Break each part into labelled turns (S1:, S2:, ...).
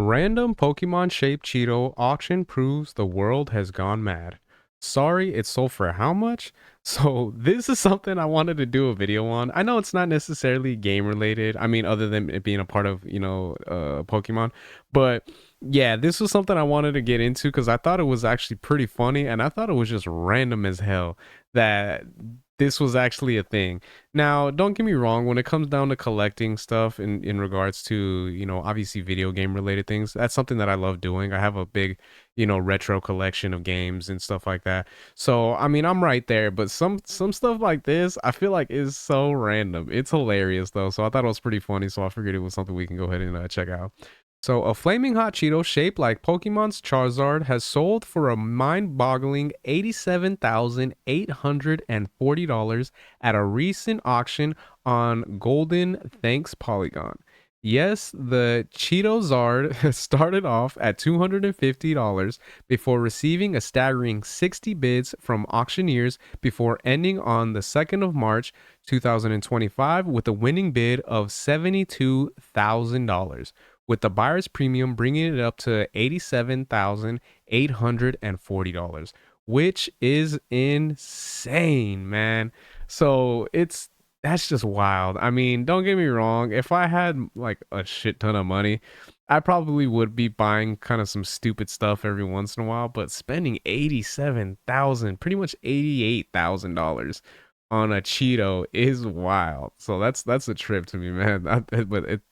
S1: Random Pokemon shaped Cheeto auction proves the world has gone mad. Sorry, it sold for how much? So, this is something I wanted to do a video on. I know it's not necessarily game related. I mean, other than it being a part of, Pokemon. But yeah, this was something I wanted to get into because I thought it was actually pretty funny and I thought it was just random as hell that this was actually a thing. Now, don't get me wrong, when it comes down to collecting stuff in regards to, obviously video game related things, that's something that I love doing. I have a big, retro collection of games and stuff like that. So, I mean, I'm right there, but some stuff like this, I feel like is so random. It's hilarious though. So, I thought it was pretty funny, so I figured it was something we can go ahead and check out. So, a flaming hot Cheeto shaped like Pokemon's Charizard has sold for a mind boggling $87,840 at a recent auction on Golden Thanks Polygon. Yes, the Cheeto Zard started off at $250 before receiving a staggering 60 bids from auctioneers before ending on the 2nd of March 2025 with a winning bid of $72,000, with the buyer's premium bringing it up to $87,840, which is insane, man. So that's just wild. I mean, don't get me wrong. If I had like a shit ton of money, I probably would be buying kind of some stupid stuff every once in a while, but spending 87,000, pretty much $88,000 on a Cheeto is wild. So that's a trip to me, man.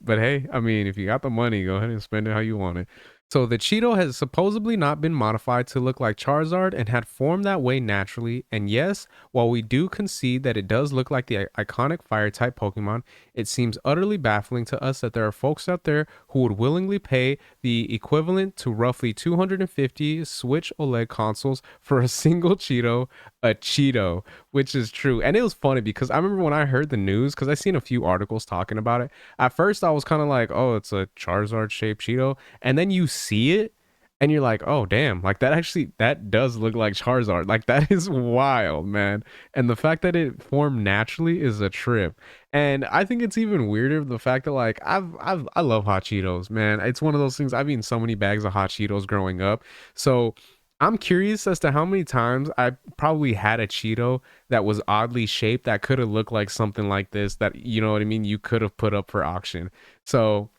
S1: But hey, I mean, if you got the money, go ahead and spend it how you want it. So the Cheeto has supposedly not been modified to look like Charizard and had formed that way naturally. And yes, while we do concede that it does look like the iconic fire type Pokemon, it seems utterly baffling to us that there are folks out there who would willingly pay the equivalent to roughly 250 Switch OLED consoles for a single Cheeto, which is true. And it was funny because I remember when I heard the news, because I seen a few articles talking about it. At first, I was kind of like, oh, it's a Charizard shaped Cheeto. And then you see it and you're like, oh, damn, like that does look like Charizard. Like that is wild, man. And the fact that it formed naturally is a trip. And I think it's even weirder the fact that like I love hot Cheetos, man. It's one of those things. I've eaten so many bags of hot Cheetos growing up. So I'm curious as to how many times I probably had a Cheeto that was oddly shaped that could have looked like something like this that, you know what I mean, you could have put up for auction. So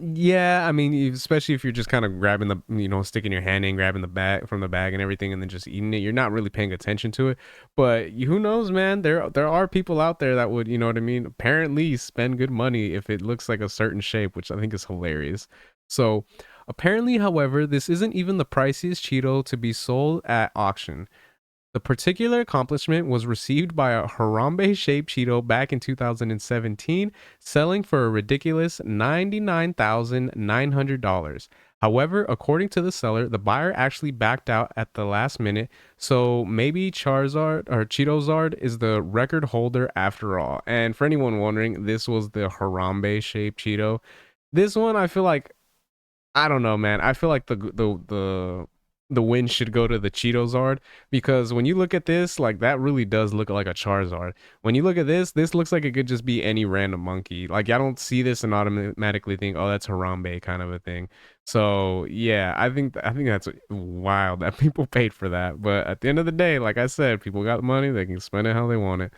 S1: yeah, I mean, especially if you're just kind of grabbing the, sticking your hand in, grabbing the bag from the bag and everything, and then just eating it. You're not really paying attention to it, but who knows, man? There are people out there that would, you know what I mean? Apparently, spend good money if it looks like a certain shape, which I think is hilarious. So, apparently, however, this isn't even the priciest Cheeto to be sold at auction. The particular accomplishment was received by a Harambe shaped Cheeto back in 2017, selling for a ridiculous $99,900. However, according to the seller, the buyer actually backed out at the last minute, so maybe Charizard or Cheetozard is the record holder after all. And for anyone wondering, this was the Harambe shaped Cheeto. This one, I feel like I don't know, man. I feel like the win should go to the Cheetozard because when you look at this, like that really does look like a Charizard. When you look at this looks like it could just be any random monkey. Like I don't see this and automatically think, oh, that's Harambe kind of a thing. So yeah, I think that's wild that people paid for that. But at the end of the day, like I said, people got money, they can spend it how they want it.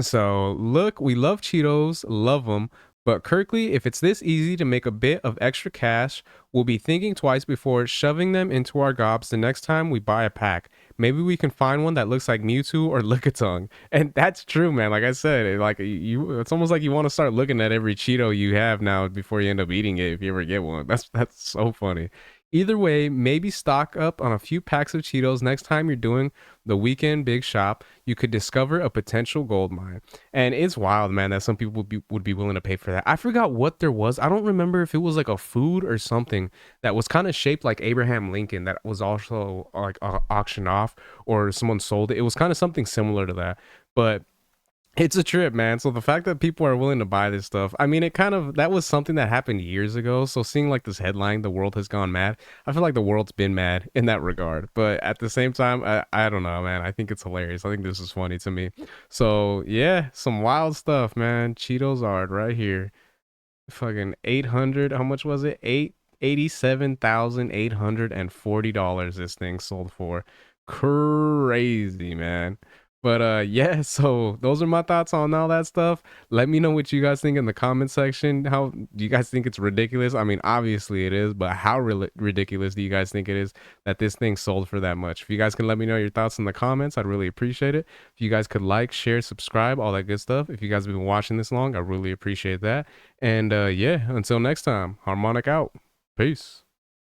S1: So, look, we love Cheetos, love them, but Kirkley, if it's this easy to make a bit of extra cash, we'll be thinking twice before shoving them into our gobs the next time we buy a pack. Maybe we can find one that looks like Mewtwo or Lickitung. And that's true, man. Like I said, it's almost like you want to start looking at every Cheeto you have now before you end up eating it if you ever get one. That's so funny. Either way, maybe stock up on a few packs of Cheetos next time you're doing the weekend big shop. You could discover a potential gold mine. And it's wild, man, that some people would be willing to pay for that. I forgot what there was. I don't remember if it was like a food or something that was kind of shaped like Abraham Lincoln that was also like auctioned off or someone sold it. It was kind of something similar to that. But it's a trip, man. So the fact that people are willing to buy this stuff, I mean, it kind of that was something that happened years ago. So seeing like this headline, the world has gone mad. I feel like the world's been mad in that regard. But at the same time, I don't know, man. I think it's hilarious. I think this is funny to me. So yeah, some wild stuff, man. Cheetos are right here. Fucking 800. How much was it? $87,840 this thing sold for. Crazy, man. But yeah, so those are my thoughts on all that stuff. Let me know what you guys think in the comment section. How do you guys think it's ridiculous? I mean, obviously it is, but how ridiculous do you guys think it is that this thing sold for that much? If you guys can let me know your thoughts in the comments, I'd really appreciate it. If you guys could like, share, subscribe, all that good stuff. If you guys have been watching this long, I really appreciate that. And yeah, until next time, Harmonic out. Peace.